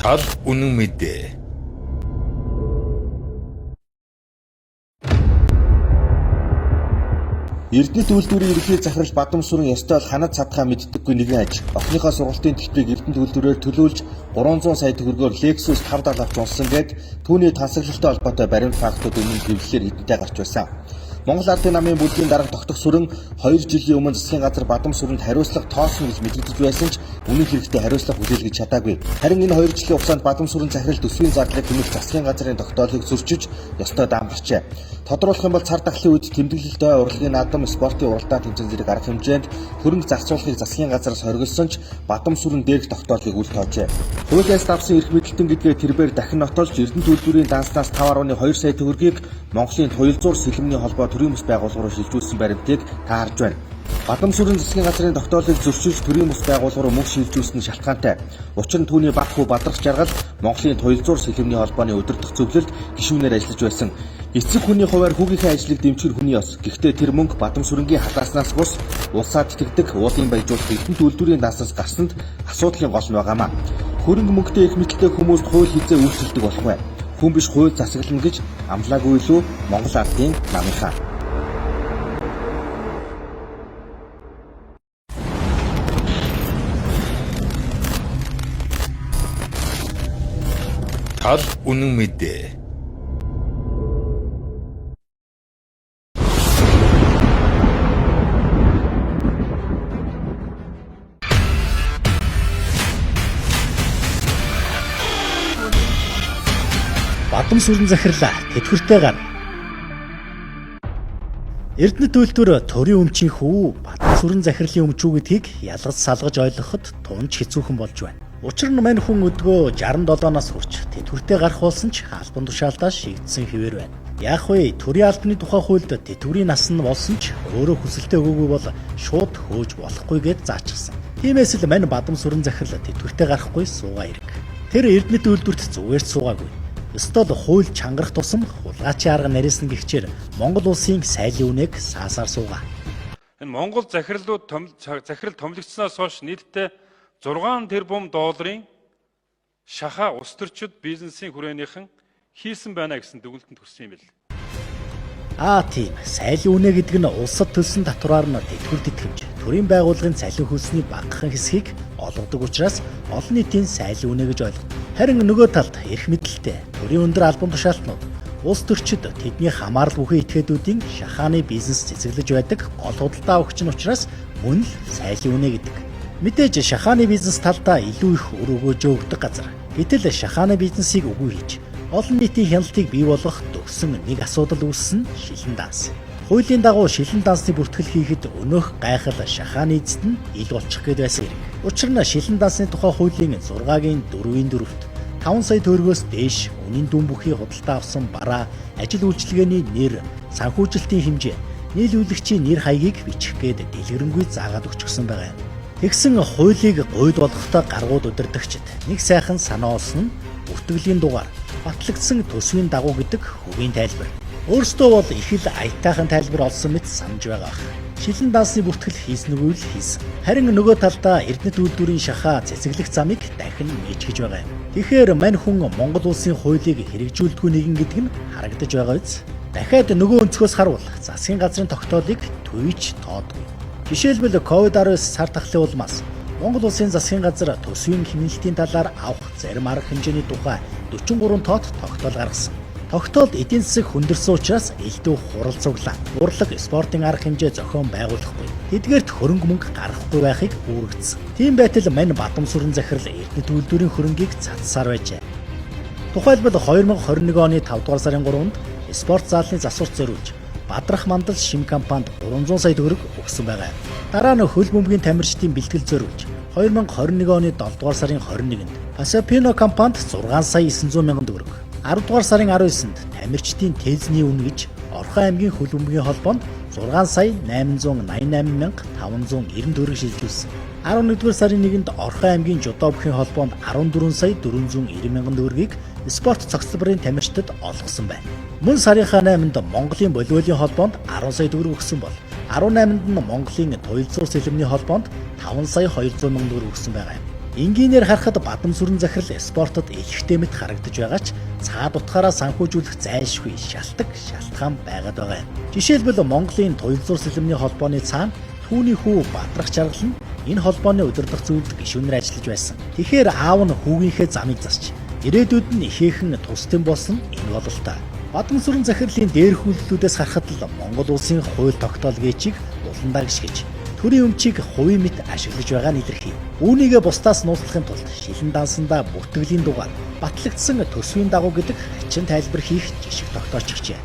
Тал үнэн мэдээ. Эрдэнэт үйлдвэрийн ерөнхий захирал Бадам сүрэн ёстой бол ханад цадхаа мэддэггүй нэгэн аж. Охиныхоо сургалтын төлбөрийг Эрдэнэт үйлдвэрээр төлүүлж 300 сая төгрөгөөр Lexus 570 авч унсан гэд түүний тансаглалтай холбоотой баримт фактууд өмнө хэвлэлээр хэдэнтэй гарч байсан. Монгол Ардын намын бүлгийн дарга тогтох сүрэн 2 жилийн өмнө засгийн газар Бадам сүрэнд хариуцлага тоосно гэж мэдэгдэж байсан ч үнэн хэрэгтээ хариуцлага хүлээлгэж чадаагүй. Харин энэ 2 жилийн хугацаанд Бадам сүрэн захирал төсвийн зардлыг хэмжих засгийн газрын тогтоолыг зөрчиж ёстой даамгарчээ. Тодруулах юм бол цар тахлын үед тэмдэглэлтэй урлагийн наадам спортын уралдаан тэмцээн зэрэг арга хэмжээнд хөрөнгө зарцуулахыг засгийн газраас хориглосон ч Бадам сүрэн дээрх тогтоолыг үл тоожээ. Хуулиас давсан эрх мэдэлтэн гэдгээ тэрбээр дахин нотолж Эрдэнэт үйлдвэрийн данснаас 5.2 сая төгрөгийг Монголын туялзуур сэлэмний холбоо төрийн бас байгууллага руу шилжүүлсэн баримтыг таарж байна. Бадам сүрэн засгийн газрын тогтоолыг зөрчиж төрийн бас байгууллага руу мөнгө шилжүүлсэн нь шалтгаантай. Учир нь түүний баг хүү Бадрах Жаргал Монголын туялзуур сэлэмний холбооны удирдах зөвлөлд гишүүнээр ажиллаж байсан. Эцэг хүний хуваар хүүгийнхээ ажлыг дэмжих хүний ёс. Гэхдээ тэр мөнгө Бадам сүрэнгийн хадааснаас бус улсаад итгэдэг уулын баяжуулах Эрдэнэт үйлдвэрийн данснаас гарсанд асуудлын гол нь байгаамаа. Хөрөнгө мөнгөтэй их мэдэлтэй хүмүүст хууль хязээ үйлчлдэг болохгүй. Хүн биш хууль засаглана гэж амлаагүй илүү Монгол Ардын намынхаа. Тал үнэн мэдээ. Бадам сүрэн захирлаа тэтгэвртэй гар. Эрдэнэт үйлдвэр төрийн өмчийн хүү Бадам сүрэн захирлын өмчүү гэдгийг ялгаж салгаж ойлгоход тунч хэцүүхэн болж байна. Учир нь мань хүн өдгөө 67 нас хүрч тэтгэвртэй гарах болсон ч албан тушаалтаас шийдсэн хэвээр байна. Яг вэ төрийн албаны тухай хуульд тэтгэврийн нас нь болсон ч өөрөө хүсэлтэд өгөөгүй бол шууд хөөж болохгүй гэж заачсан. Тиймээс л мань Бадам сүрэн захирал тэтгэвртэй гарахгүй суугаа ирэг. Тэр Эрдэнэт үйлдвэрт зүгээр суугаагүй. Өстөл хууль чангарах тусам хулгайчийн арга нарийнсан гихчээр Монгол улсын сайлын үнэг саасаар суугаа. Энэ Монгол захирал томилогдсноос хойш нийтдээ 6 тэрбум долларын шахаа улс төрчид бизнесийн хүрээнийхэн хийсэн байна гэсэн дүгнэлтэнд хүрсэн юм бэл. Тийм. Сайлын үнэ гэдэг нь улсад төлсөн татвараар нь тэтгэврт итгэмж, төрийн байгууллагын цалин хөлсний багахан хэсгийг олгодог учраас олон нийтийн сайлын үнэ гэж ойлгодог. Харин нөгөө талд эрх мэдэлтэй төрийн өндөр албан тушаалтнууд улс төрчид тэдний хамаарал бүхий этгээдүүдийн шахааны бизнес цэцэглэж байдаг гол худалдаа өгч нь учраас мөн л сайлын үнэ гэдэг. Мэдээж шахааны бизнес талдаа илүү их өр өгөөж өгдөг газар. Гэтэл шахааны бизнесийг үгүй хийж олон нийтийн хяналтыг бий болгох төгсөн нэг асуудал үүссэн шилэн данс. Хуулийн дагуу шилэн дансны бүртгэл хийхэд өнөөх гайхал шахааны эзэд нь ил болчих гээд байсан хэрэг. Учир нь шилэн дансны тухай хуулийн 6-гийн 4-ийн 4-т 5 сая төгрөгөөс дээш үнийн дүн бүхий худалдаа авсан бараа, ажил үйлчилгээний нэр, санхүүжилтийн хэмжээ, нийлүүлэгчийн нэр хаягийг бичих гээд дэлгэрэнгүй заагаад өгчихсөн байгаа юм. Тэгсэн хуулийг гуйд болгохдоо гаргууд удирдагчид нэг сайхан санаа олсон нь бүртгэлийн дугаар батлагдсан төсвийн дагуу гэдэг хувийн тайлбар. Өөрөөсөө бол их л аятайхан тайлбар олсон мэт санаж байгаа. Шилэн дансны бүртгэл хийснэггүй л хийсэн. Харин нөгөө талдаа Эрдэнэт үйлдвэрийн шахаа цэцэглэх замыг дахин нээжгэж байгаа юм. Тэгэхээр мань хүн Монгол улсын хуулийг хэрэгжүүлдэггүй нэгэн гэдэг нь харагдаж байгаа биз? Дахиад нөгөө өнцгөөс харвал засгийн газрын тогтоолыг төвөж тоодгүй. Жишээлбэл COVID-19 цар тахлын улмаас Монгол улсын засгийн газар төсвийн хэмнэлтийн талаар авах зарим арга хэмжээний тухай 43 тоот тогтоол гаргасан. Тогтоолд эдийн засаг хүндэрсэн учраас элдв хурал цуглаа. Урлаг, спортын арга хэмжээ зохион байгуулахгүй. Эдгээрт хөрөнгө мөнгө гаргахгүй байхыг үүргэсэн. Тийм байтал мань Бадам сүрэн захирал Эрдэнэт үйлдвэрийн хөрөнгийг цацсаар байжээ. Тухайлбал 2021 оны 5 дугаар сарын 3-нд спорт заалны засварт зориулж Бадрах мандал шим компанид 300 сая төгрөг өгсөн байгаа. Дараа нь хөл бөмбөгийн тамирчдын бэлтгэл зориулж 2021 оны 7 дугаар сарын 21-нд Пасапино компанид 6 сая 900 мянган төгрөг, 10 дугаар сарын 19-нд тамирчдын тээзний үнэ гэж Орхон аймгийн хөл бөмбөгийн холбоонд 6 сая 888 мянга 590 төгрөг шилжүүлсэн. 11-р сарын 1-нд Орхон аймгийн Жудообхийн холбоонд 14 сая 490 мянган төгрөгийг спорт цогцлбарын тамирчдад олгосон байна. Мөн сарынхаа 8-нд Монголын волейболын холбоонд 10 сая төгрөг өгсөн бол 18-нд нь Монголын туялзуур сэлэмний холбоонд 5 сая 200 мянган төгрөг өгсөн байгаа юм. Энгийнээр харахад бадам сүрэн захирал спортод элхтэй мэт харагдаж байгаа ч цаад утгаараа санхүүжүүлэх зайлшгүй шалтгаан байгаад байгаа. Жишээлбэл Монголын туял зурс сэлмний холбооны цаана түүний хүү Бадрах Жаргал нь энэ холбооны удирдах зүйлд гишүүнээр ажиллаж байсан. Тэгэхээр аав нь хүүгийнхээ замыг засч ирээдүйд нь ихээхэн тусдын болсон энэ бололтой. Бадам сүрэн захирлын дээрх үйлдэлүүдээс харахад л Монгол улсын хууль тогтоол гээчийг уландаа гიშгэж төрийн өмчийг хувийн мэт ашиглаж байгаа нь илэрхий. Үүнийгээ бусдаас нууцлахын тулд шилэн дансандаа бүртгэлийн дугаар батлагдсан төсвийн дагуу гэдэг хачин тайлбар хийх жишг тогтоочихжээ.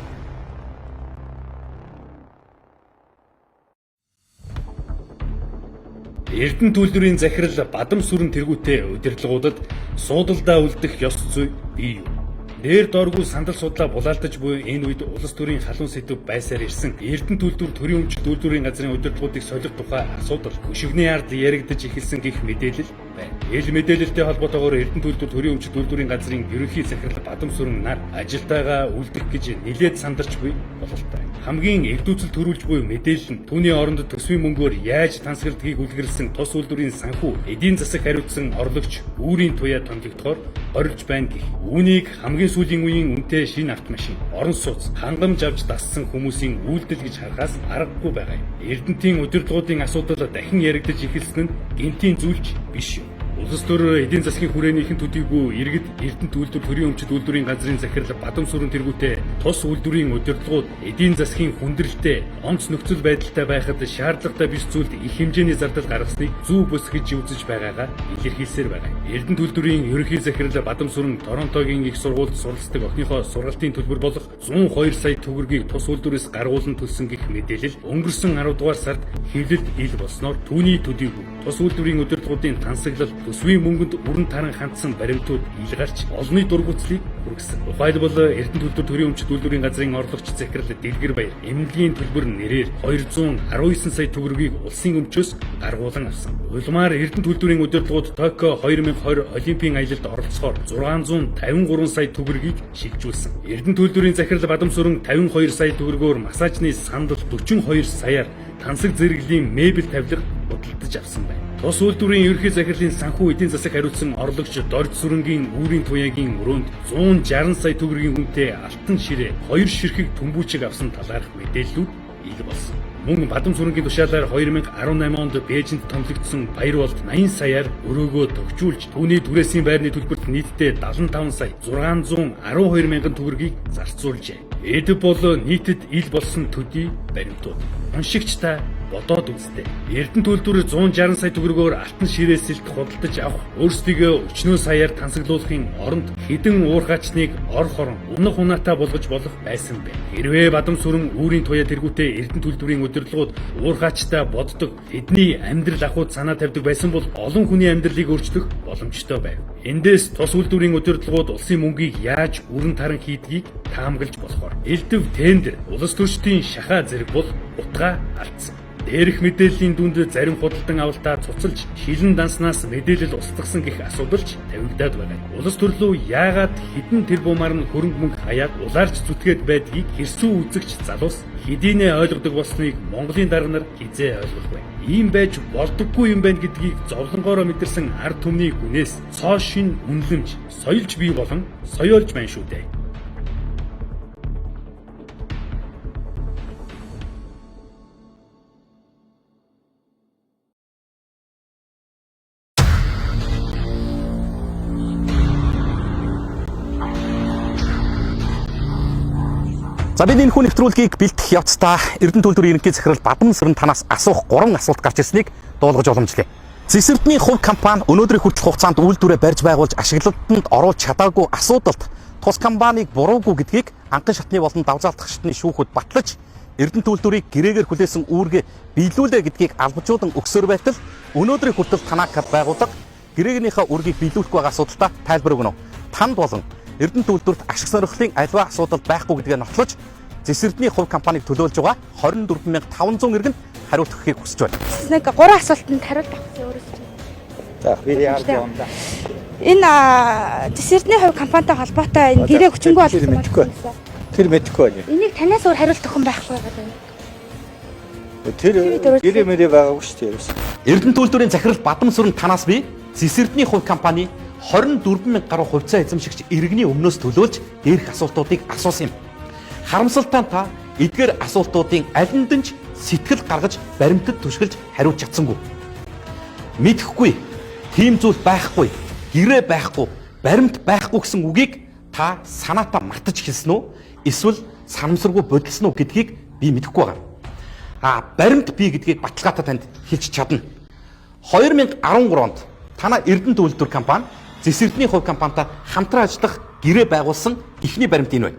Эрдэнэ төлөвлөрийн захирал бадам сүрэн тэргүүтээ удирдлагуудад суудалдаа үлдэх ёс зүй бий юу? Нээр дооргүй сандал судлаа булаалтаж буй энэ үед улс төрийн халуун сэдв байсаар ирсэн Эрдэнэ төлөвлөр төрийн өмч төлөвлөрийн газрын удирдлагуудыг солих тухай асуудал хөшигний ард яригдаж эхэлсэн гэх мэдээлэл байна. Ил мэдээлэлтэй холбоотойгоор Эрдэнэ төлөвлөр төрийн өмч төлөвлөрийн газрын ерөнхий захирал бадам сүрэн нар ажилтайгаа үлдэх гэж нэлээд сандарч буй бололтой. Хамгийн эрдүүцэл төрүүлж буй мэдээлэл нь түүний оронд төсвийн мөнгөөр яаж тансаглалтыг үлгэрсэн тус үйлдвэрийн санхүү эдийн засаг хариуцсан орлогч үүрийн туяа томилогдохоор орилж байна гэх. Үүнийг хамгийн сүүлийн үеийн үнэтэй шинэ автомашин, орон сууц, хангамж авч дассан хүмүүсийн үйлдэл гэж харахаас аргагүй байгаа юм. Эрдэнтийн удирдлагуудын асуудал дахин яригдаж эхэлсэн нь гинтийн зүйлч биш юм. Улс төр эдийн засгийн хүрээнийхэн төдийгүй иргэд Эрдэнэ төлөвлөр төрийн өмчит үйлдвэрийн газрын захирал бадам сүрэн тэргүүтээ тус үйлдвэрийн удирдлагууд эдийн засгийн хүндрэлтэй онц нөхцөл байдалтай байхад шаардлагатай биш зүйлд их хэмжээний зардал гаргасныг зөв бус гэж үзэж байгаагаа илэрхийлсээр байгаа. Эрдэнэ төлөвлөрийн ерөнхий захирал бадам сүрэн Торонтогийн их сургуульд суралцдаг охиныхоо сургалтын төлбөр болох 102 сая төгрөгийг тус үйлдвэрээс гаргуулan төлсөн гэх мэдээлэл өнгөрсөн 10 дугаар сард хэвлэлд ил болсноор түүний төдийгүй тус үйлдвэрийн удирдлагуудын тансаглал төсвийн мөнгөнд бүрэн таран хандсан баримтууд илгарч олонний дургуцлыг хүргэсэн. Тухайлбал Эрдэнэ төлөвлөр төрийн өмчит үйлдвэрийн газрын орлогч захирал Дэлгэр Баяр эмнэлгийн төлбөр нэрээр 219 сая төгрөгийг улсын өмчөөс гаргуулan авсан. Улмаар Эрдэнэ төлөвлөрийн удирдлагууд Токио 2020 Олимпийн аялалд оролцохоор 653 сая төгрөгийг шилжүүлсэн. Эрдэнэ төлөвлөрийн захирал бадам сүрэн 52 сая төгрөгөөр массажны сандал 42 саяар тансаг зэрэглэлийн мебель тавилга худалдаж авсан байна. Тус үйлдвэрийн ерөнхий захирлын санхүү эдийн засаг хариуцсан орлогч Дорж сүрэнгийн үүрийн туяагийн өрөөнд 160 сая төгрөгийн хүнтэй алтан ширээ 2 ширхэг төмбүүчиг авсан талаарх мэдээллүүд ил болсон. Мөн бадам сүрэнгийн тушаалаар 2018 онд Бээжинд томилогдсон баяр болт 80 саяар өрөөгөө төгжүүлж түүний түрээсийн байрны төлбөрт нийтдээ 75 сая 612 мянган төгрөгийг зарцуулжээ. Эд бол нийтэд ил болсон төдий баримтууд. Уншигч та бодоод үзтээ. Эрдэнэ төлөвлөр 160 сая төгрөгөөр алтан ширээсэлт худалдаж авах, өөрсдийгөө өчнөө саяар тансаглуулахын оронд хэдэн уурхаачныг ор хорон унах унаатай болгож болох байсан бэ. Хэрвээ бадам сүрэн үүрийн туяа тэргүүтээ Эрдэнэ төлөвлөрийн удирдлагууд уурхаачтай боддог, тэдний амьдрал ахуйд санаа тавьдаг байсан бол олон хүний амьдралыг өөрчлөх боломжтой байв. Эндээс тус үйлдвэрийн удирдлагууд улсын мөнгийг яаж үрэн таран хийдгийг таамаглаж болохоор элдв тендер улс төрчдийн шахаа зэрэг бол утгаа алдсан. Дээрх мэдээллийн дүнд зарим худалдан авалтаа цуцалж шилэн данснаас мэдээлэл устгасан гэх асуудалч тавигдаад байна. Улс төрлөө яагаад хэдэн тэрбумаар нь хөрөнгө мөнгө хаяад улаарч зүтгээд байдгийг хэрсүү үзэгч залуус хэдийнэ ойлгодог болсныг Монголын дарга нар хизээ ойлгох байна. Ийм байж болдоггүй юм байна гэдгийг зовлонгоороо мэдэрсэн ард түмний гүнээс цоо шин үнэлэмж соёлж бий болон соёолж байна шүү дээ. За бид энэ хүн нэвтрүүлгийг бэлтгэх явцдаа Эрдэнэ төлөвлөрийн ерөнхий захирал бадам сүрэн танаас асуух 3 асуулт гарч ирснийг дуулгаж уламжлая. Цэсэрдний хувь компани өнөөдрийн хүртэлх хугацаанд үйлдвэрээ барьж байгуулж ашиглалтанд оруулж чадаагүй асуудалд тус компанийг буруугүй гэдгийг анхан шатны болон давзаалтах шатны шүүхүүд батлаж Эрдэнэ төлөвлөрийг гэрээгээр хүлээсэн үүргээ биелүүлээ гэдгийг албажуудан өгсөөр байтал өнөөдрийн хүртэл танакад байгуулдаг гэрээгнийхээ үүргийг биелүүлэх байгаа асуудалтай тайлбар өгнө. Танд болон Эрдэнэ төлөвлөрт ашиг сонирхлын альва асуудал байхгүй гэдгээ нотлож Цэсэрдний хувь компаниг төлөөлж байгаа 24500 иргэн хариулт өгөхийг хүсэж байна. Нэг 3 асуултанд хариулт авах өөрөөсөө. За би яард юм да. Энэ Цэсэрдний хувь компанитай холбоотой энэ гэрээ хүчингүй болсон байна. Тэр мэдэхгүй байна. Энийг танаас өөр хариулт өгөх юм байхгүй байгаа юм. Тэр гэрээ мэрээ байгаагүй шүү дээ. Эрдэнэ төлөвлөрийн захирал бадам сүрэн танаас би Зэсэрдний хувь компани 24,000 гаруй хувьцаа эзэмшигч иргэний өмнөөс төлөөлж дээрх асуултуудыг асуусан юм. Харамсалтай нь та эдгээр асуултуудын алинд нь ч сэтгэл гаргаж баримтад түшгэлж хариулж чадсангүй. Мэдхгүй, тийм зүйл байхгүй, гэрээ байхгүй, баримт байхгүй гэсэн үгийг та санаатаа мартаж хэлсэн үү? Эсвэл санамсаргүй бодолсон уу гэдгийг би мэдэхгүй байгаа. Баримт бий гэдгийг баталгаатай танд хэлж чадна. 2013 онд танай Эрдэнэт үйлдвэр компани Зэсэрдний хувь компанитай хамтран ажиллах гэрээ байгуулсан эхний баримт энэ байна.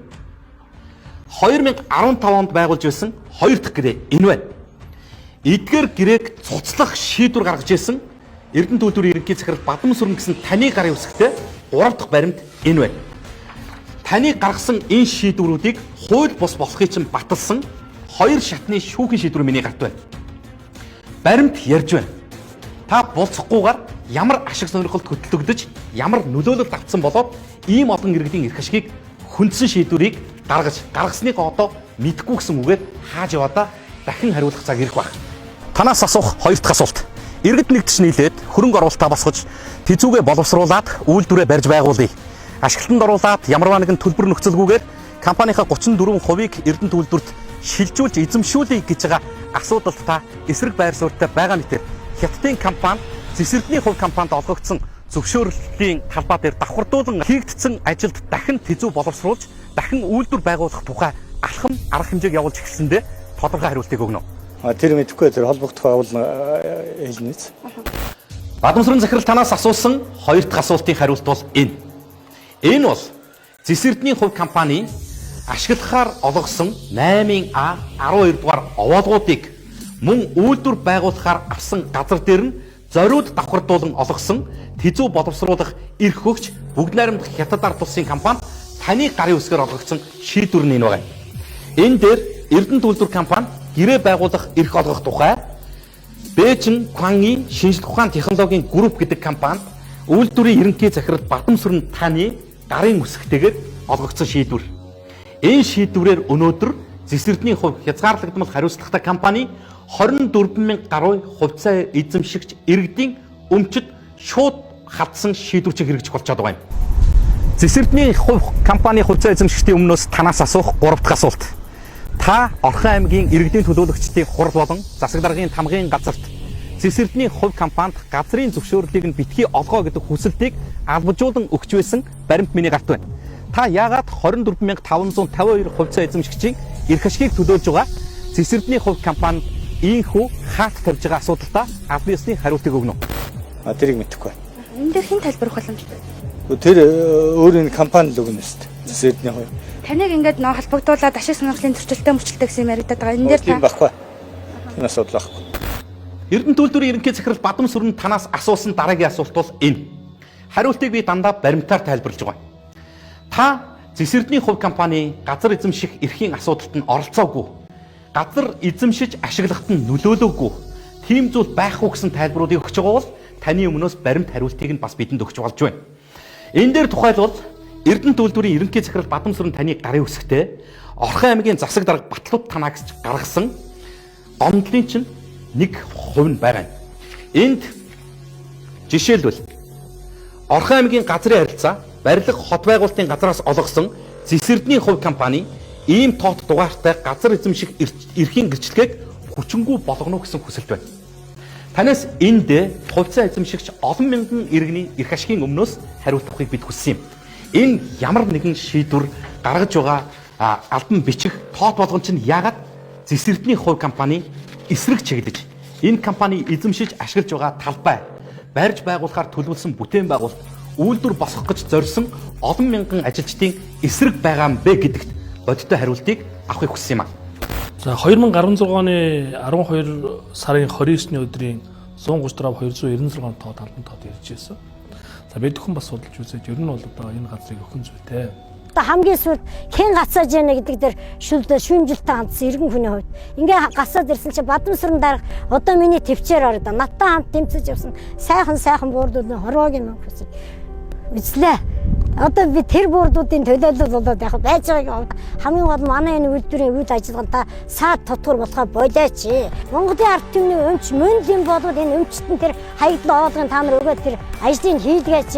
2015 онд байгуулж байсан хоёр дахь гэрээ энэ байна. Эдгээр гэрээг цуцлах шийдвэр гаргаж ирсэн Эрдэнэт үйлдвэрийн ерөнхий захирал Бадам Сүрэн гэсэн таны гарын үсэгтэй 3 дахь баримт энэ байна. Таны гаргасан энэ шийдвэрүүдийг хууль бус болохыг чинь баталсан хоёр шатны шүүхийн шийдвэр миний гарт байна. Баримт ярьж байна. Та болцохгүйгээр ямар ашиг сонирхолд хөтлөгдөж, ямар нөлөөлөлт авсан болоод ийм олон иргэдийн эрх ашгийг хүндсэн шийдвэрийг гаргасныгаа одоо мэдгүй гэсэн үгээр хааж яваадаа дахин хариулах цаг ирэх баг. Танаас асуух хоёр дахь асуулт. Иргэд нэгдэж нийлээд хөрөнгө оруулалтаа босгож, тэзүүгээ боловсруулад үйлдвэрээ барьж байгуулъя. Ашиглалтанд оруулаад ямарваа нэгэн төлбөр нөхцөлгүйгээр компанийнхаа 34%-ийг Эрдэнэт үйлдвэрт шилжүүлж эзэмшүүлъя гэж байгаа асуудалд та эсрэг байр суурьтай байгаа мэтэр Хятадын компани Зэсэрдний хувь компанид олгогдсон зөвшөөрлөлийн талбай дээр давхардуулан хийгдсэн ажилд дахин тэзүү боловсруулж, дахин үйлдвэр байгуулах тухай алхам арга хэмжээг явуулж эхэлсэндээ тодорхой хариултыг өгнө. Тэр мэдэхгүй тэр холбогдох байгууллага хэлнэс. Бадам Сүрэн захирал танаас асуусан хоёр дахь асуултын хариулт бол энэ. Энэ бол Зэсэрдний хувь компани ашиглахаар олгосон 8А 12 дугаар овоолгуудыг мөн үйлдвэр байгуулахаар авсан газар дээр нь зориуд давхардуулан олгосон тэзүү боловсруулах эрх өгч бүгд найрамдах Хятад ард улсын компани таны гарын үсгээр олгогдсон шийдвэр нь энэ байна. Энэ дээр Эрдэнэт үйлдвэр компани гэрээ байгуулах эрх олгох тухай Бээжин Квангийн шинжлэх ухааны технологийн групп гэдэг компани үйлдвэрийн ерөнхий захирал Бадам Сүрэн таны гарын үсгтэйгээр олгогдсон шийдвэр. Энэ шийдвэрээр өнөөдөр Зэсэрдний хувь хязгаарлагдмал хариуцлагатай компани 24,000 гаруй хувьцаа эзэмшигч иргэдийн өмчөд шууд хатсан шийдвэрчийг хэрэгжих болчиход байгаа юм. Зэсэрдний хувь компани хувьцаа эзэмшигчдийн өмнөөс танаас асуух 3 дахь асуулт. Та Орхон аймгийн иргэдийн төлөөлөгчдийн хурал болон засаг даргын тамгын газарт Зэсэрдний хувь компанид газрын зөвшөөрлийг нь битгий олгоо гэдэг хүсэлтийг албажуулан өгч байсан баримт миний гарт байна. Та яагаад 24,552 хувьцаа эзэмшигчийн эрх ашгийг төлөөлж байгаа Зэсэрдний хувь компанид ийхүү хаалт тавьж байгаа асуудалтаа аль биесний хариултыг өгнө. Тэрийг мэдэхгүй. Энэ дээр хэн тайлбарах боломжтой? Тэр өөр энэ компани л өгнө шүү дээ. Зэсэрдний хувь. Таныг ингээд нөө холбогдуулаад ашиг сонирхлын зөрчилтэй мөчлөлтэй гэсэн юм яригадаад байгаа. Энэ дээр тийм байхгүй. Энэ асуудал байхгүй. Эрдэнэт үйлдвэрийн ерөнхий захирал Бадам Сүрэн танаас асуусан дараагийн асуулт бол энэ. Хариултыг би дандаа баримтаар тайлбарлаж байгаа. Та Зэсэрдний хувь компани газар эзэмших эрхийн асуудалд нь оролцоогүй. Газар эзэмшиж ашиглахад нь нөлөөлөөгүй. Тийм зүйл байхгүй гэсэн тайлбаруудыг өгч байгаа бол таны өмнөөс баримт хариултыг нь бас бидэнд өгч болж байна. Энэ дээр тухайлбал Эрдэнэт үйлдвэрийн ерөнхий захирал Бадам Сүрэн таны гарын үсгтэй Орхон аймгийн засаг дарга Батлууд танаагч гаргасан гомдлын чинь 1% нь байгаа юм. Энд жишээлбэл Орхон аймгийн газрын харилцаа барилга хот байгуулалтын газраас олгосон Зэсэрдний хувь компани ийм тоот дугаартай газар эзэмших эрхийн гэрчлэгийг хүчингүй болгоно гэсэн хүсэлт байна. Танаас энд хувьцаа эзэмшигч олон мянган иргэний эрх ашигын өмнөөс хариултахыг бид хүссэн юм. Энэ ямар нэгэн шийдвэр гаргаж байгаа албан бичих тоот болгон чинь яагаад Зэсэрдний хувь компани эсрэг чиглэж энэ компани эзэмшиж ашиглаж байгаа талбай барьж байгуулахаар төлөвлөсөн бүтээн байгуулалт үйлдвэр босгох гэж зорьсон олон мянган ажилчдын эсрэг байгаа юм бэ гэдэгт бодиттой хариултыг авахыг хүссэн юм аа. За 2016 оны 12 сарын 29-ны өдрийн 134,296 тоо талбан тоод ирж байсан. За бид бүхэн бас судалж үзээд ер нь бол одоо энэ газрыг өхөн зүйтэй. Одоо хамгийн сүүлд хэн гацааж яана гэдэг дээр шүүмжилттэй хандсан иргэн хүний хувьд ингээ гацаад ирсэн чи Бадам Сүрэн дарга одоо миний төвчээр ороод надтай хамт тэмцэж явсан сайхан буурдууд хорвоогийн мөн хүсэж үзлээ. Одоо би тэр бүрдүүдийн төлөөлөл болоод яг байж байгааг хамгийн гол манай энэ үйлдвэрийн үйл ажиллагаанд саад тодгор болохоо болооч. Монголын ард түмний өмч мөндийн болоод энэ өмчтөн тэр хаягдлаа оолгын та нар өгөөд тэр ажлыг хийлгээч.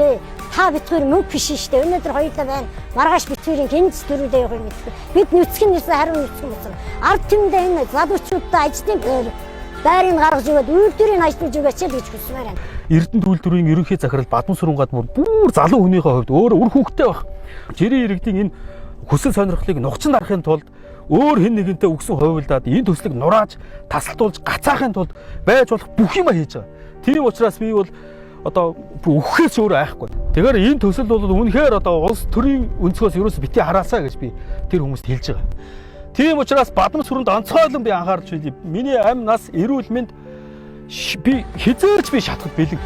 Та битгүүр мөнгө биш шүү дээ. Өнөөдөр хоёулаа байна. Маргааш битгүүрийн гинц төрүүлээ явах юм гэдэг. Бид нүцгэн нэрсээ хариу нүцгэн болсон. Ард түмэндээ энэ залуучуудаа ажлын байрыг гаргаж өгөөд үйлдвэрийг ажиллаж өгөөч гэж хүсмээр байна. Эрдэнэ төлөвлөрийн ерөнхий захирал Бадам Сүрэнгаад бүр залуу хүнийхээ хувьд өөр үр хүүхдтэй баг. Жирийн иргэдийн энэ хүсэл сонирхлыг нухчин дарахын тулд өөр хэн нэгэнтэй өгсөн хувилдаад энэ төслийг нурааж тасалдуулж гацаахын тулд байж болох бүх юма хийж байгаа. Тийм учраас би бол одоо өгөхөөс өөрөө айхгүй. Тэгэхээр энэ төсөл бол үнэхээр одоо улс төрийн өнцгөөс ерөөс бити хараасаа гэж би тэр хүмүүст хэлж байгаа. Тийм учраас Бадам Сүрэнд онцгойлон би анхаарч байна. Миний амь нас эрүүл мэнд би хизээрч би шатахд бэлэн.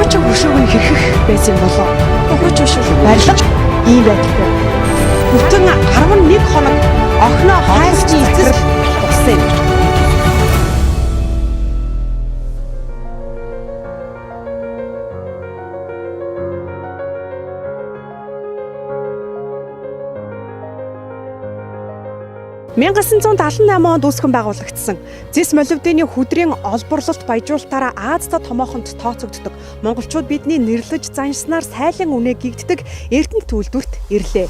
Өчиг өшөөг нь хэрхэх байсан болоо. Өгөөч өшөөг барилга ийм байдалтай. Бүтэн 11 хоног охиноо хайрч эцэс болсон юм. Мянган 1978 онд үүсгэн байгуулагдсан Зис молибдены хөдрийн олборлолт баяжуулалтаараа Азиад томоохонд тооцогддог монголчууд бидний нэрлэж заншснаар сайлан үнэ гэгддэг Эрдэнэ төлөвлөрт ирлээ.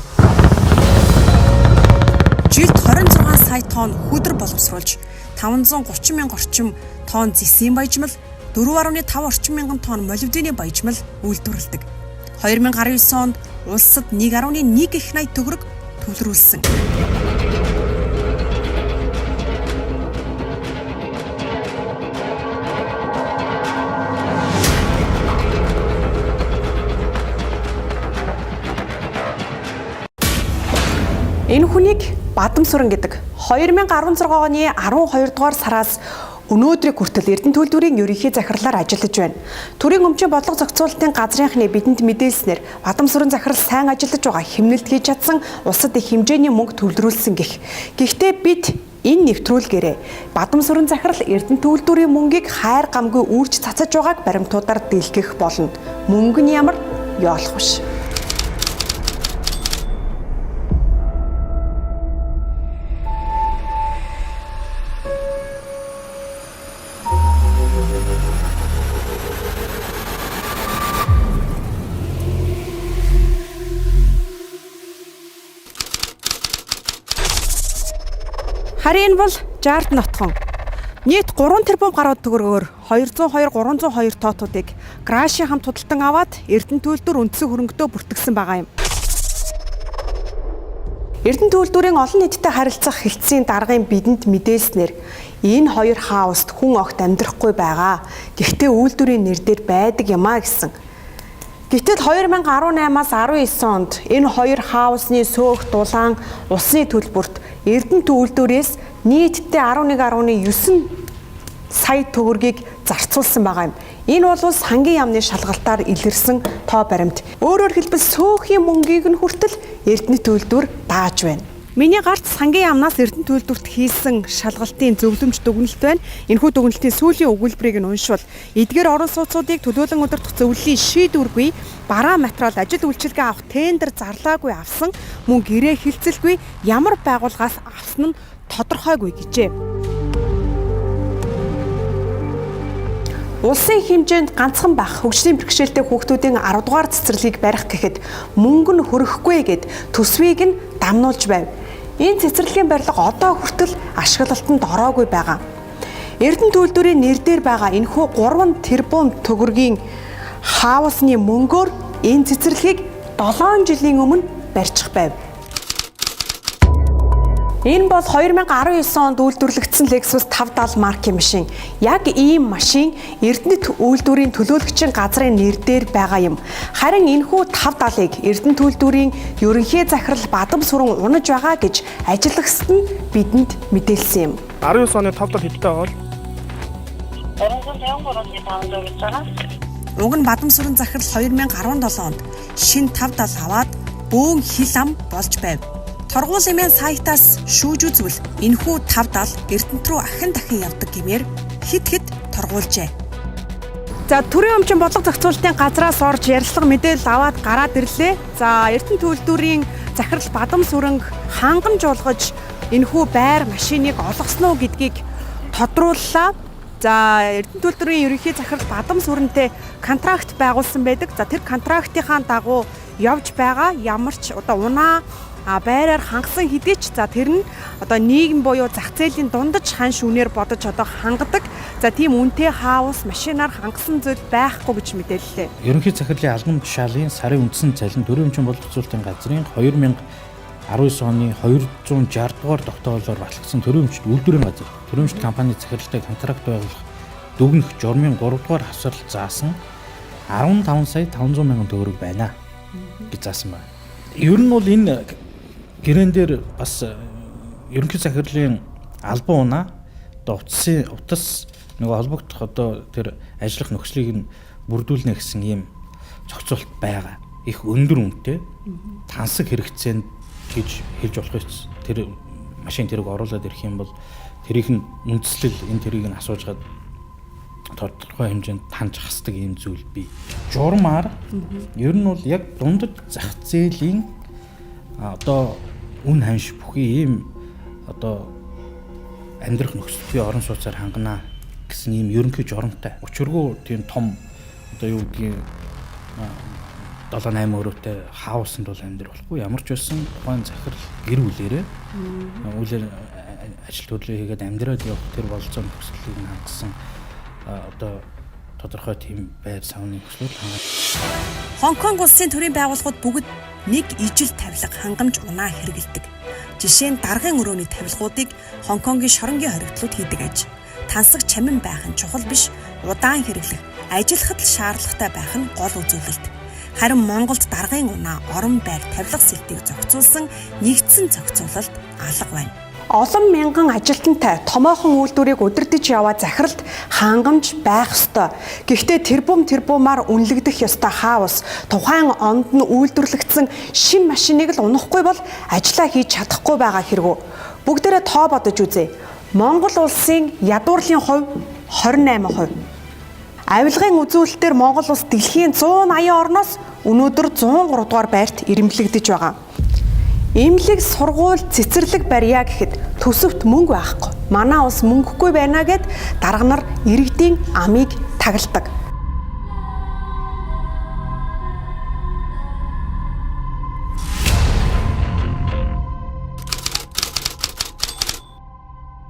Жилд 26 сая тонн хөдөр боловсруулж 530 мянга орчим тонн зисийн баяжмал 4.5 орчим мянган тонн молибдены баяжмал үйлдвэрлэдэг. 2019 онд улсад 1.1 их найт төгрөг төвлөрүүлсэн. Энэ хүнийг Бадам Сүрэн гэдэг 2016 оны 12 дугаар сараас өнөөдрийг хүртэл Эрдэнэ төлөвлөрийн ерөнхий захирлаар ажиллаж байна. Төрийн өмчийн бодлого зохицуулалтын газрынхны бидэнд мэдээлснээр Бадам Сүрэн захирал сайн ажиллаж байгаа, хэмнэлт хийж чадсан, улсад их хэмжээний мөнгө төвлөрүүлсэн гэх. Гэхдээ бид энэ нэвтрүүлгээрээ Бадам Сүрэн захирал Эрдэнэ төлөвлөрийн мөнгийг хайр гамгүй үрж цацаж байгааг баримтуудаар дэлгэх болно. Мөнгө нь ямар ёолох биш. Харин бол 60 нотхон. Нийт 3 тэрбум гаруй төгрөгөөр 202-302 тоотуудыг Краши хамт худалдан аваад Эрдэнэ төлөвлөр үндсэн хөрөнгөдөө бүртгэсэн байгаа юм. Эрдэнэ төлөвлөрийн олон нийтэд харилцах хэлтсийн даргын бидэнд мэдээлснээр энэ хоёр хауст хүн огт амьдрахгүй байгаа. Гэхдээ үйлдвэрийн нэр дээр байдаг юмаа гэсэн. Гэтэл 2018-аас 19 онд энэ хоёр хаусны сөөх дулаан улсны төлбөрт Эрдэнэ төлөвлөрөөс нийтдээ 11.9 сая төгрөгийг зарцуулсан байгаа юм. Энэ бол сангийн яамны шалгалтаар илэрсэн тоо баримт. Өөрөөр хэлбэл сөөхийн мөнгийг нь хүртэл Эрдэнэ төлөвлөр дааж байна. Миний гарт сангийн яамнаас Эрдэнэ төлөвлөрт хийсэн шалгалтын зөвлөмж дүгнэлт байна. Энэхүү дүгнэлтийн сүүлийн өгүүлбэрийг нь уншвал эдгээр орон сууцуудыг төлөөлөн удирдах зөвлөлийн шийдвэргүй бараа материал ажил үйлчилгээ авах тендер зарлаагүй авсан мөн гэрээ хилцэлгүй ямар байгууллагаас авсан нь тодорхойгүй гэжээ. Улсын хэмжээнд ганцхан бах хөгжлийн бэрхшээлтэй хүүхдүүдийн 10 дугаар цэцэрлэгийг барих гэхэд мөнгө нь хүрэхгүй гэд төсвийг нь дамнуулж байв. Энэ цэцэрлэгийн барилга одоо хүртэл ашиглалтанд ороогүй байгаа. Эрдэнэ төлөвлөрийн нэр дээр байгаа энэхүү 3 тэрбум төгрөгийн хаусны мөнгөөр энэ цэцэрлэгийг 7 жилийн өмнө барьчих байв. Энэ бол 2019 онд үйлдвэрлэгдсэн Lexus 570 маркийн машин. Яг ийм машин Эрдэнэт үйлдвэрийн төлөөлөгчийн газрын нэр дээр байгаа юм. Харин энэхүү 570-ыг Эрдэнэ төлөвлөрийн ерөнхий захирал Бадам Сүрэн унаж байгаа гэж ажиллагчид нь бидэнд мэдээлсэн юм. 19 оны 570 хэдтэй бол 253,500 гэж байгаа. Уг нь Бадам Сүрэн захирал 2017 онд шинэ 570 аваад бөөн хил ам болж байв. Торгуулийн сайтаас шүүж үзвэл энэхүү 570 Эрдэнэт рүү ахин дахин явдаг гэмээр хит торгуулжээ. За төрийн өмчин бодлого зохицуулалтын газраас орж ярилцлага мэдээлэл аваад гараад ирлээ. За Эрдэнэт үйлдвэрийн захирал Бадам сүрэнг хангамжуулгаж энэхүү байр машиныг олгосноо гэдгийг тодрууллаа. За Эрдэнэт үйлдвэрийн ерөнхий захирал Бадам сүрэнтэй контракт байгуулсан байдаг. За тэр контрактынхаа дагуу явж байгаа ямар ч унаа байраар хангасан хэдий ч за тэр нь нийгэм буюу зах зээлийн дундаж хан шүүнээр бодож хангадаг. За тийм үнэтэй хаус машинаар хангасан зүйл байхгүй гэж мэдээллээ. Ерөнхий захирлын албан тушаалын сарын үндсэн цалин төрийн өмчин бодлого зохицуулалтын газрын 2019 оны 260 дугаар тогтоолоор батлагдсан төрийн өмчт үйлдвэрийн газар төрийн өмчт компани захиралтай контракт байгуулах дүгнэх журмын 3 дугаар хавсарл заасан 15 сая 500 мянган төгрөг байна гэж заасан байна. Ер нь бол энэ гэрэн дээр бас ерөнхий захирлын албан унаа утас нөгөө холбогдох тэр ажиллах нөхцөлийг нь бүрдүүлнэ гэсэн ийм зохицуулт байгаа. Их өндөр үнэтэй тансаг хэрэгцээнд гэж хэлж болох юм. Тэр машин тэрэг оруулаад ирэх юм бол тэрийг нь үндслэл энэ тэрийг нь асууж гад тодорхой хэмжээнд таньж хасдаг ийм зүйл бий. Журмаар ер нь бол яг дундад зах зээлийн үн ханш бүхий ийм амьдрах нөхцөлтэй орон сууцаар хангана гэсэн ийм ерөнхий журамтай. Учиргүй тийм том юу гэдгийг 7-8 өрөөтэй хаусанд бол амьдрах болохгүй. Ямар ч байсан тухайн захирал гэр бүлээрээ үлээр ажил төрлөө хийгээд амьдраад явах тэр болцоо нөхцөлийг хангасан тодорхой тийм байр савны нөхцөл хангана. Хонконг улсын төрийн байгууллагууд бүгд нэг ижил тавилга хангамж унаа хэрэгэлдэг. Жишээ нь даргын өрөөний тавилгуудыг Хонконгийн шоронгийн хоригдлууд хийдэг аж. Тансаг чамин байх нь чухал биш, удаан хэрэглэх, ажиллахад л шаардлагатай байх нь гол үзүүлэлт. Харин Монголд даргын унаа орон байр тавилга сэлтийг зохицуулсан нэгдсэн зохицуулалт алга байна. Олон мянган ажилтнтай томоохон үйлдвэрийг удирдах яваа захиралд хангамж байх ёстой. Гэхдээ тэрбумаар үнэлэгдэх ёстой хаус тухайн онд нь үйлдвэрлэгдсэн шин машиныг л унахгүй бол ажиллаа хийж чадахгүй байгаа хэрэггүй. Бүгдээрээ тоо бодож үзье. Монгол улсын ядуурлын хувь 28%. Авилгын үзүүлэлтээр Монгол улс дэлхийн 180 орноос өнөөдөр 103 дугаар байрт ирэмблэгдэж байгаа. Имлэг сургууль цэцэрлэг барья гэхэд төсөвт мөнгө байхгүй. Манай улс мөнгөгүй байна гэд дарга нар иргэдийн амийг тагладаг.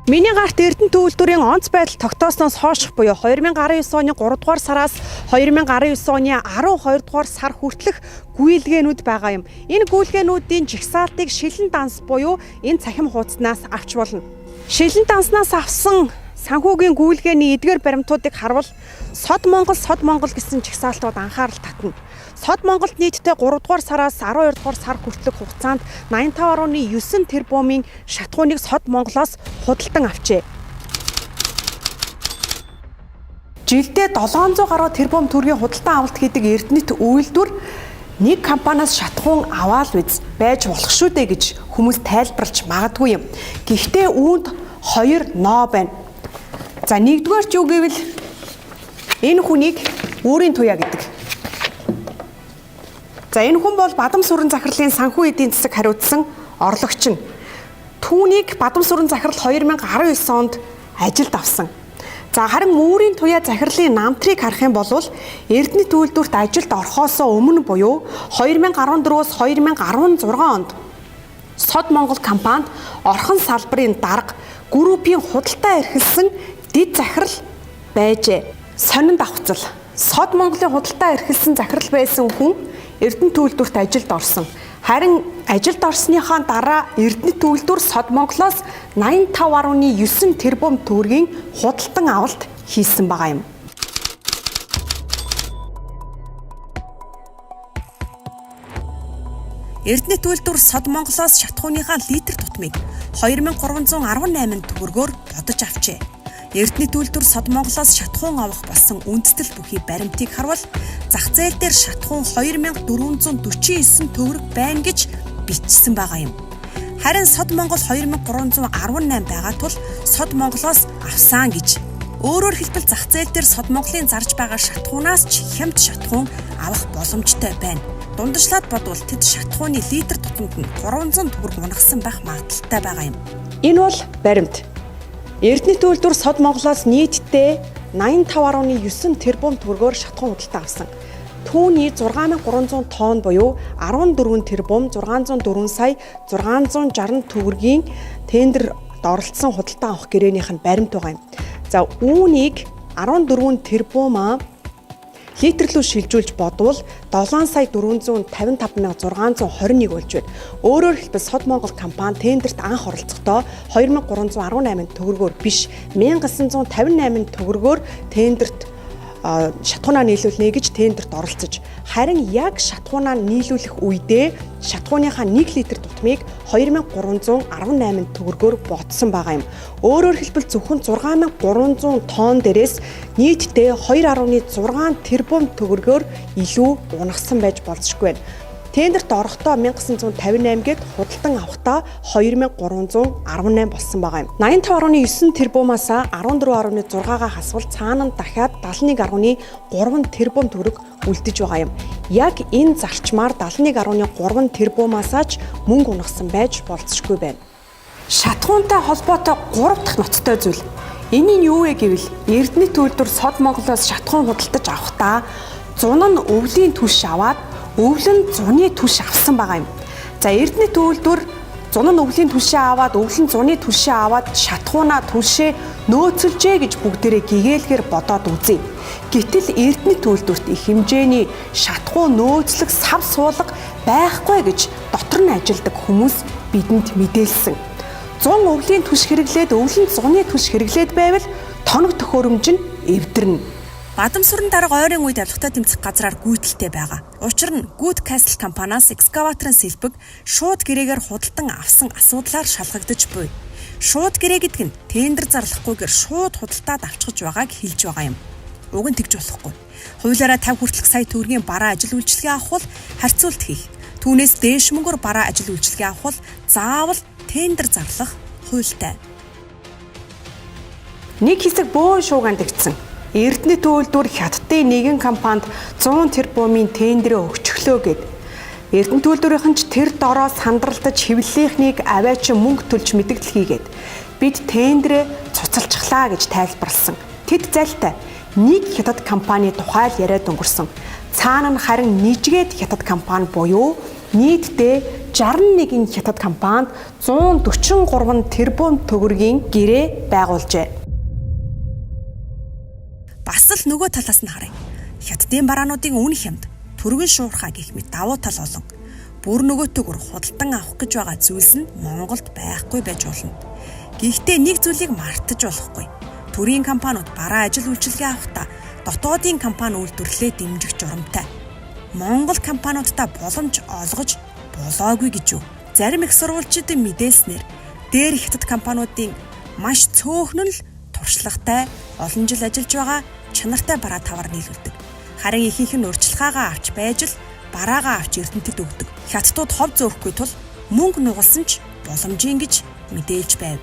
Миний гарт Эрдэнэт үйлдвэрийн онц байдал тогтоосноос хойш буюу 2019 оны 3 дугаар сараас 2019 оны 12 дугаар сар хүртэлх гүйлгээнүүд байгаа юм. Энэ гүйлгээнүүдийн жигсаалтыг шилэн данс буюу энэ цахим хуудаснаас авч болно. Шилэн данснаас авсан санхүүгийн гүйлгээний эдгээр баримтуудыг харвал Сод Монгол гэсэн жигсаалтууд анхаарал татна. Сод Монголд нийтдээ 3 дугаар сараас 12 дугаар сар хүртэлх хугацаанд 85.9 тэрбумын шатхууныг Сод Монголоос худалдан авчээ. Жилдээ 700 гаруй тэрбум төгрөгийн худалдан авалт хийдэг Эрдэнэт үйлдвэр нэг компаниас шатхуун аваад байж болох шүү дээ гэж хүмүүс тайлбарлаж магадгүй юм. Гэхдээ үүнд хоёр ноо байна. За нэгдүгээр ч юу гэвэл энэ хүнийг өөрийн туяа гэдэг. За энэ хүн бол Бадам сүрэн захирлын санхүү эдийн засаг хариуцсан орлогч нь. Түүнийг Бадам сүрэн захирал 2019 онд ажилд авсан. За харин өөрийн туяа захирлын намтрыг харах юм бол Эрдэнэт үйлдвэрт ажилд орохоосоо өмнө буюу 2014-өөс 2016 онд Сод Монгол компанид орхон салбарын дарга группийн худалдаа эрхэлсэн дэд захирал байжээ. Сонин давхцал. Сод Монголын худалдаа эрхэлсэн захирал байсан хүн Эрдэнэт үйлдвэрт ажилд орсон. Харин ажилд орсныхаа дараа Эрдэнэт үйлдвэр Сод Монголоос 85.9 тэрбум төгрөгийн худалдан авалт хийсэн байгаа юм. Эрдэнэт үйлдвэр Сод Монголоос шатхууныхаа литр тутмыг 2318 төгрөгөөр бодож авчээ. Эрдэнэ төлөвлөр Сод Монголоос шатхуун авах болсон үндэслэл бүхий баримтыг харвал зах зээл дээр шатхуун 2449 төгрөг байна гэж бичсэн байгаа юм. Харин Сод Монгол 2318 байгаа тул Сод Монголоос авсан гэж. Өөрөөр хэлбэл зах зээл дээр Сод Монголын зарж байгаа шатхуунаас ч хямд шатхуун авах боломжтой байна. Дундажлаад бодвол тэд шатхууны литр тутамд нь 300 төгрөг унагсан байх магадaltaй байгаа юм. Энэ бол баримт. Эрдэнэ төлөвлөр Сод Монголоос нийтдээ 85.9 тэрбум төгрөгөөр шатхуун худалдаа авсан. Түүний 6300 тонн буюу 14 тэрбум 604 сая 660 төгрөгийн тендерд оролцсон худалдаа авах гэрээнийх нь баримт байгаа юм. За үүнийг 14 тэрбум литрлүү шилжүүлж бодвол 7,455,621 болж байна. Өөрөөр хэлбэл Сод Монгол компани тендерт анх оролцохдоо 2,318 төгрөгөөр биш 1,958 төгрөгөөр тендерт шатхуунаа нийлүүлнэ гэж тендерт оролцож, харин яг шатхуунаа нийлүүлэх үедээ шатхууныхаа 1 литр тутмыг 2,318 төгрөгөөр ботсон байгаа юм. Өөрөөр хэлбэл зөвхөн 6,300 тонн дээрээс нийтдээ 2.6 тэрбум төгрөгөөр илүү унагсан байж болзошгүй байна. Тендерт орохдоо 1958 гээд худалдан авахдаа 2318 болсон байгаа юм. 85.9 тэрбумаас 14.6-гаа хасвал цаана нь дахиад 71.3 тэрбум төгрөг үлдэж байгаа юм. Яг энэ зарчмаар 71.3 тэрбумаас ч мөнгө унагсан байж болзошгүй байна. Шатхуунтай холбоотой 3 дахь ноцтой зүйл. Энэ нь юу вэ гэвэл Эрдэнэ төлөвлөр Сод Монголоос шатхуун худалдаж авахдаа зун нь өвлийн түш аваад өвлөн зуны түш авсан байгаа юм. За Эрдэнэ төлөвлөр зун нь өвлийн түшээ аваад өвлөн зуны түшээ аваад шатхуунаа түшээ нөөцөлжээ гэж бүгдээрээ гэгээлгээр бодоод үзье. Гэтэл Эрдэнэ төлөвлөрт их хэмжээний шатхуун нөөцлөх сав суулга байхгүй гэж дотор нь ажилдаг хүмүүс бидэнд мэдээлсэн. 100 өвлийн түш хэрэглээд өвлөн зуны түш хэрэглээд байвал тоног төхөөрөмж нь эвдэрнэ. Бадамсүрэн дарга ойрын үед авилгатай тэмцэх газраар гүйтэлтэй байгаа. Учир нь Good Castle компаниас экскаваторын сэлбэг шууд гэрээгээр худалдан авсан асуудлаар шалгагдаж буй. Шууд гэрээ гэдэг нь тендер зарлахгүйгээр шууд худалдаад авчиж байгааг хэлж байгаа юм. Уг нь тэгж болохгүй. Хуулиараа 50 хүртэлх сая төгрөгийн бараа ажил үйлчилгээ авах бол харьцуулт хийх. Түүнээс дээш мөнгөөр бараа ажил үйлчилгээ авах бол заавал тендер зарлах хуультай. Нэг хэсэг бөөн шууганд игдсэн. Эрдэнэ төлөвлөр хятадын нэгэн компанид 100 тэрбумын тендерээ өгчлөө гэд. Эрдэнэ төлөвлөрийнхэн ч тэр дороо сандралтаж хэвлэлийнхнийг аваач мөнгө төлж мэдэгдэл хийгээд бид тендерээ цуцалчихлаа гэж тайлбарласан. Тэд залтай нэг хятад компани тухай л яриад өнгөрсөн. Цаана нь харин нийжгээд хятад компани буюу нийтдээ 61 хятад компанид 143 тэрбум төгрөгийн гэрээ байгуулжээ. Бас л нөгөө талаас нь харъя. Хятадын бараануудын үн хямд, түргэн шуурхаа гэх мэт давуу тал олон. Бүр нөгөөтэйгөр худалдан авах гэж байгаа зүйлс нь Монголд байхгүй байж болно. Гэхдээ нэг зүйлийг мартаж болохгүй. Төрийн компаниуд бараа ажил үйлчилгээ авахдаа дотоодын компани үйлдвэрлэлээ дэмжих журамтай. Монгол компаниудаа боломж олгож болоогүй гэж юу? Зарим их сурвалжуудын мэдээлснээр дээр хятад компаниудын маш цөөхнөн л туршлагатай, олон жил ажиллаж байгаа чанартай бараа таваар нийлүүлдэг. Харин ихэнх нь урьдчилгаагаа авч байж л бараагаа авч Эрдэнэтэд өгдөг. Хятадууд хов зөөрөхгүй тул мөнгө нугалсан ч боломжийн гэж мэдээлж байв.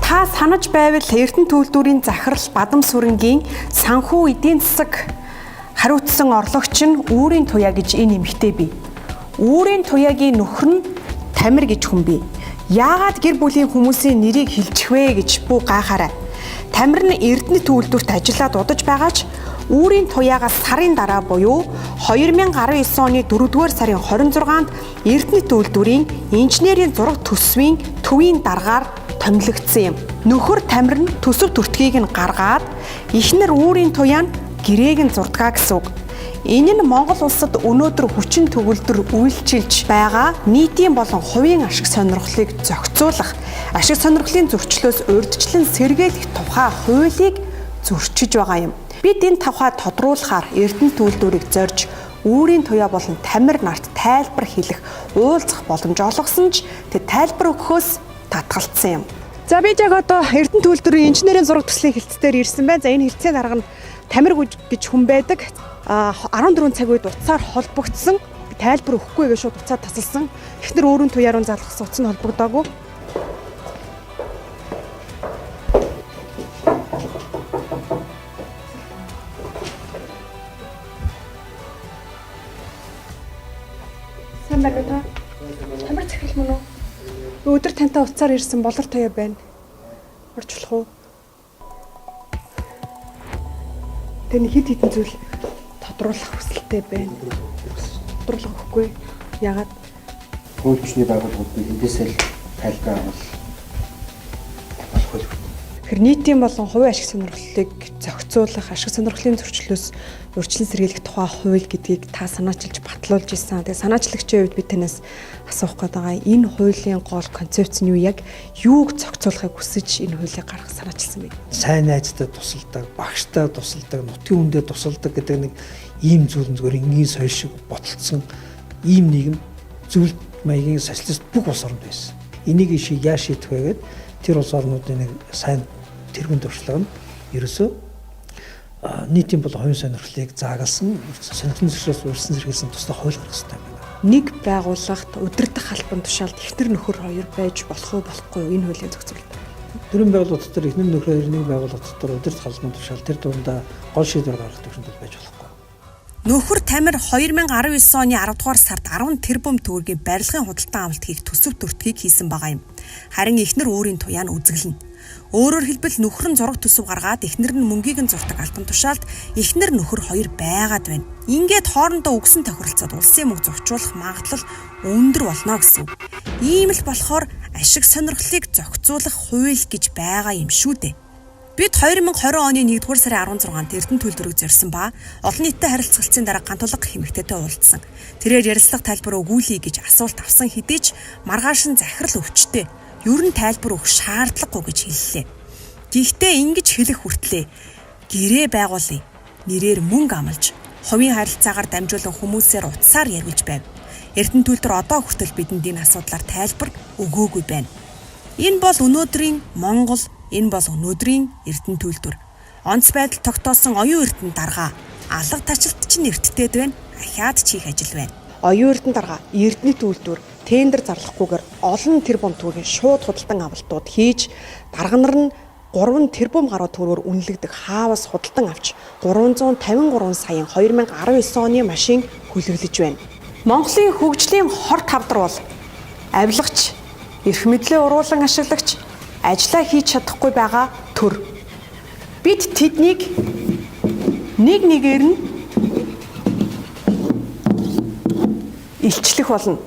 Та санаж байвал Эрдэнэ төлөвлөрийн захирал Бадамсүрэнгийн санхүү эдийн засаг хариуцсан орлогч нь Үүрийн Туяа гэж энэ эмэгтэй бий. Үүрийн Туяагийн нөхөр нь Тамир гэж хүн бий. Яагаад гэр бүлийн хүмүүсийн нэрийг хэлчих вэ гэж бүү гайхаарай. Тамир нь Эрдэнэ төлөвлөрт ажиллаад удаж байгаа ч Үүрийн Туяагаас сарын дараа буюу 2019 оны 4-р сарын 26-нд Эрдэнэ төлөвлөрийн инженерийн зураг төсвийн төвийн даргаар томилогдсон юм. Нөхөр Тамир нь төсөв төртгийг нь гаргаад эхнэр Үүрийн Туяа нь гэрээг нь зурдгаа гэсэн үг. Энэ нь Монгол улсад өнөөдөр хүчин төгөлдөр үйлчилж байгаа нийтийн болон хувийн ашиг сонирхлыг зохицуулах, ашиг сонирхлын зөрчлөөс урьдчилан сэргийлэх тухай хуулийг зөрчиж байгаа юм. Бид энэ тавхаа тодруулахаар Эрдэнэ төлөвлөрийг зорж Үүрийн Туяа болон Тамир нарт тайлбар хэлэх, уулзах боломж олгосон ч тэд тайлбар өгөхөөс татгалцсан юм. За бид яг одоо Эрдэнэ төлөвлөрийн инженерийн зураг төслийн хилцээр ирсэн байна. За энэ хилцээний дарга нь Тамир гэж хүн байдаг. 14 цаг үед утсаар холбогдсон. Тайлбар өгөхгүй гэж шууд уцаад тасалсан. Эхнэр өөрийн туяаруу залгасан утас нь холбогдоогүй. Сайн байна уу? Тамир захирал мөн үү? Өдөр тантай уцаар ирсэн болор тоё байна. Орж болох уу? Тэний хид хідэн зүйл тодруулах хүсэлтэй байна. Тодруулах өгөхгүй. Ягаад? Хууль бичний байгууллагуудыг эндээсээ л тайлбар авах болохгүй. Тэгэхээр нийтийн болон хувийн ашиг сонирхлыг зохицуулах, ашиг сонирхлын зөрчлөөс урьдчилан сэргийлэх тухай хууль гэдгийг та санаачилж батлуулж ирсэн. Тэгээ санаачлагчийн хувьд би танаас асуух гээд байгаа. Энэ хуулийн гол концепц нь юу, яг юуг зохицуулахыг хүсэж энэ хуулийг гаргах санаачилсан бэ? Сайн найзтай тусалдаг, багштай тусалдаг, нутгийн хүндээ тусалдаг гэдэг нэг ийм зүйл зүгээр энгийн соёл шиг боталцсон ийм нийгэм зүйл маягийн социалист бүх улс орнд байсан. Энийг яаж шийдэх вэ гэхэд тэр улс орнуудын нэг сайн тэргуун туршлага нь ерөөсөө нийтийн бол хувийн сонирхлыг заагалсан, сонирхлын зөрчилөөс урьдчилан сэргийлсэн тусдаа хууль гаргах хэрэгтэй байна. Нэг байгууллагт өдөртөх албан тушаалд эхнэр нөхөр хоёр байж болох уу болохгүй юу, энэ хуулийн зохицуулалт. Төрийн байгууллага дотор эхнэр нөхөр хоёр нэг байгууллага дотор өдөртөх албан тушаал тэр дундаа гол шийдвэр гаргах төвшөнд байж болохгүй. Нөхөр Тамир 2019 оны 10 дугаар сард 10 тэрбум төгрөгийн барилгын худалдан авалт хийх төсөв төртгийг хийсэн байгаа юм. Харин эхнэр өөрийн туяа нь үзэглэнэ. Өөрөөр хэлбэл нөхөр нь зураг төсөв гаргаад эхнэр нь мөнгийг нь зурдаг албан тушаалд эхнэр нөхөр хоёр байгаад байна. Ингээд хоорондоо үгсэн тохиролцоод улсын мөнгө зурчуулах магадлал өндөр болно гэсэн үг. Ийм л болохоор ашиг сонирхлыг зохицуулах хууль гэж байгаа юм шүү дээ. Бид 2020 оны 1-р сарын 16-нд Эрдэнэ төлөвлөрөг зорьсон ба олон нийтэд харилцагчдын дараа гантулга эмэгтэйтэй уулзсан. Тэрээр ярилцлага тайлбар өгүүлье гэж асуулт авсан хэдий ч маргааш нь захирал өвчтэй. Ер нь тайлбар өгөх шаардлагагүй гэж хэллээ. Гэхдээ ингэж хэлэх хүртлээ гэрээ байгуулъя. Нэрээр мөнгө амлаж, хувийн харилцаагаар дамжуулан хүмүүсээр утсаар ярилж байв. Эрдэнэ төлөвлөр одоо хүртэл бидэнд энэ асуудлаар тайлбар өгөөгүй байна. Энэ бол өнөөдрийн Монгол, энэ бол өнөөдрийн Эрдэнэ төлөвлөр. Онц байдал тогтоосон оюун эрдэнэ дарга алга тачлалт чинь эрттэйд байна. Ахаад ч хийх ажил байна. Оюун эрдэнэ дарга Эрдэнэ төлөвлөр тендер зарлахгүйгээр олон тэрбум төгрөгийн шууд худалдан авалтууд хийж дарга нар нь 3 тэрбум гаруй төгрөгөөр үнэлэгдэх хаавас худалдан авч 353 саяын 2019 оны машин хүлэглэж байна. Монголын хөгжлийн хор тавдар бол авилгач, эрх мэдлээ уруулан ашиглагч, ажиллаа хийж чадахгүй байгаа төр. Бид тэднийг нэг нэгээр нь илчлэх болно.